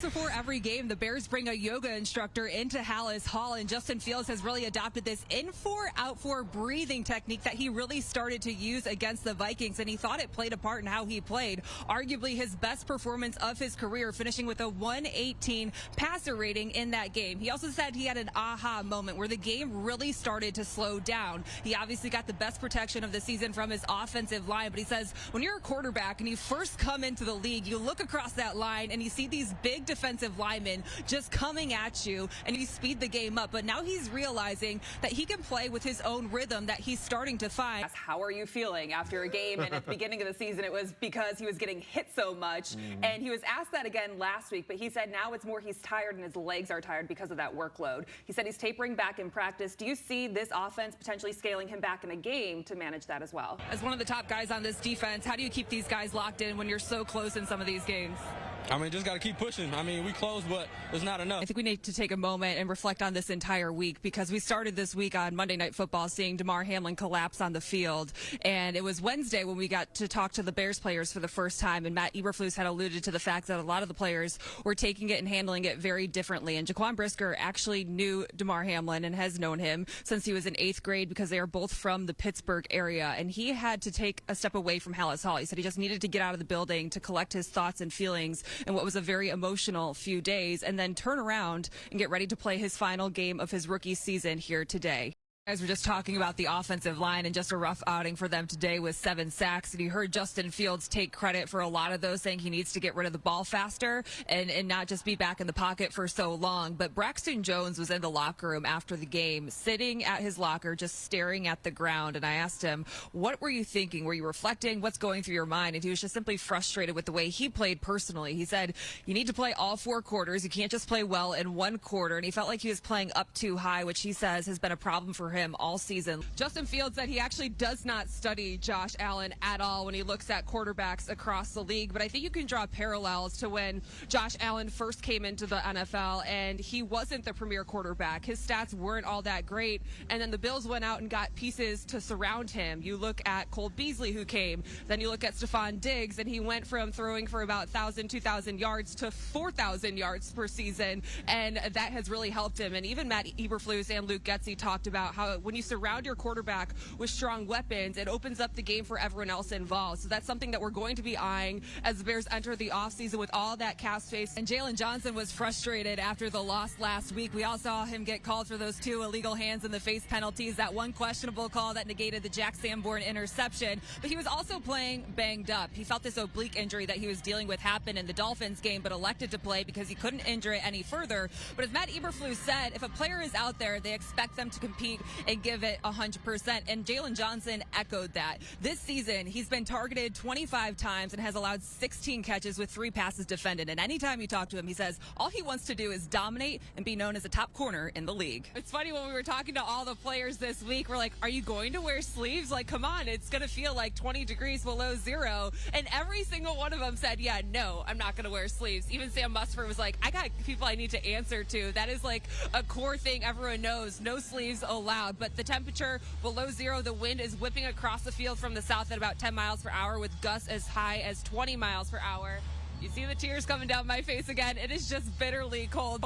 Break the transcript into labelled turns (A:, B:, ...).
A: before every game, the Bears bring a yoga instructor into Hallis Hall, and Justin Fields has really adopted this in-4, out-4 breathing technique that he really started to use against the Vikings, and he thought it played a part in how he played. Arguably his best performance of his career, finishing with a 118 passer rating in that game. He also said he had an aha moment where the game really started to slow down. He obviously got the best protection of the season from his offensive line, but he says when you're a quarterback and you first come into the league, you look across that line and you see these big defensive linemen just coming at you, and you speed the game up. But now he's realizing that he can play with his own rhythm that he's starting to find.
B: How are you feeling after a game? And at the beginning of the season, it was because he was getting hit so much. And he was asked that again last week, but he said now it's more he's tired and his legs are tired because of that workload. He said he's tapering back in practice. Do you see this offense potentially scaling him back in a game to manage that as well?
A: As one of the top guys on this defense, how do you keep these guys locked in when you're so close in some of these games?
C: I mean, just got to keep pushing. I mean, we close, but it's not enough.
A: I think we need to take a moment and reflect on this entire week, because we started this week on Monday Night Football seeing Damar Hamlin collapse on the field. And it was Wednesday when we got to talk to the Bears players for the first time. And Matt Eberflus had alluded to the fact that a lot of the players were taking it and handling it very differently. And Jaquan Brisker actually knew Damar Hamlin and has known him since he was in 8th grade, because they are both from the Pittsburgh area. And he had to take a step away from Hallis Hall. He said he just needed to get out of the building to collect his thoughts and feelings in what was a very emotional few days, and then turn around and get ready to play his final game of his rookie season here today. Guys, we're just talking about the offensive line, and just a rough outing for them today with 7 sacks. And you heard Justin Fields take credit for a lot of those, saying he needs to get rid of the ball faster and not just be back in the pocket for so long. But Braxton Jones was in the locker room after the game, sitting at his locker, just staring at the ground. And I asked him, what were you thinking? Were you reflecting? What's going through your mind? And he was just simply frustrated with the way he played personally. He said, you need to play all 4 quarters. You can't just play well in 1 quarter. And he felt like he was playing up too high, which he says has been a problem for him all season. Justin Fields said he actually does not study Josh Allen at all when he looks at quarterbacks across the league, but I think you can draw parallels to when Josh Allen first came into the NFL and he wasn't the premier quarterback. His stats weren't all that great, and then the Bills went out and got pieces to surround him. You look at Cole Beasley, who came, then you look at Stephon Diggs, and he went from throwing for about 1,000, 2,000 yards to 4,000 yards per season, and that has really helped him. And even Matt Eberflus and Luke Getsy talked about how when you surround your quarterback with strong weapons, it opens up the game for everyone else involved. So that's something that we're going to be eyeing as the Bears enter the offseason with all that cap space. And Jalen Johnson was frustrated after the loss last week. We all saw him get called for those 2 illegal hands in the face penalties, that 1 questionable call that negated the Jack Sanborn interception. But he was also playing banged up. He felt this oblique injury that he was dealing with happen in the Dolphins game, but elected to play because he couldn't injure it any further. But as Matt Eberflus said, if a player is out there, they expect them to compete and give it 100%, and Jalen Johnson echoed that. This season, he's been targeted 25 times and has allowed 16 catches with 3 passes defended. And anytime you talk to him, he says all he wants to do is dominate and be known as a top corner in the league. It's funny, when we were talking to all the players this week, we're like, are you going to wear sleeves? Like, come on, it's going to feel like 20 degrees below zero. And every single one of them said, yeah, no, I'm not going to wear sleeves. Even Sam Musford was like, I got people I need to answer to. That is like a core thing everyone knows. No sleeves allowed. But the temperature below zero, the wind is whipping across the field from the south at about 10 miles per hour with gusts as high as 20 miles per hour. You see the tears coming down my face again. It is just bitterly cold.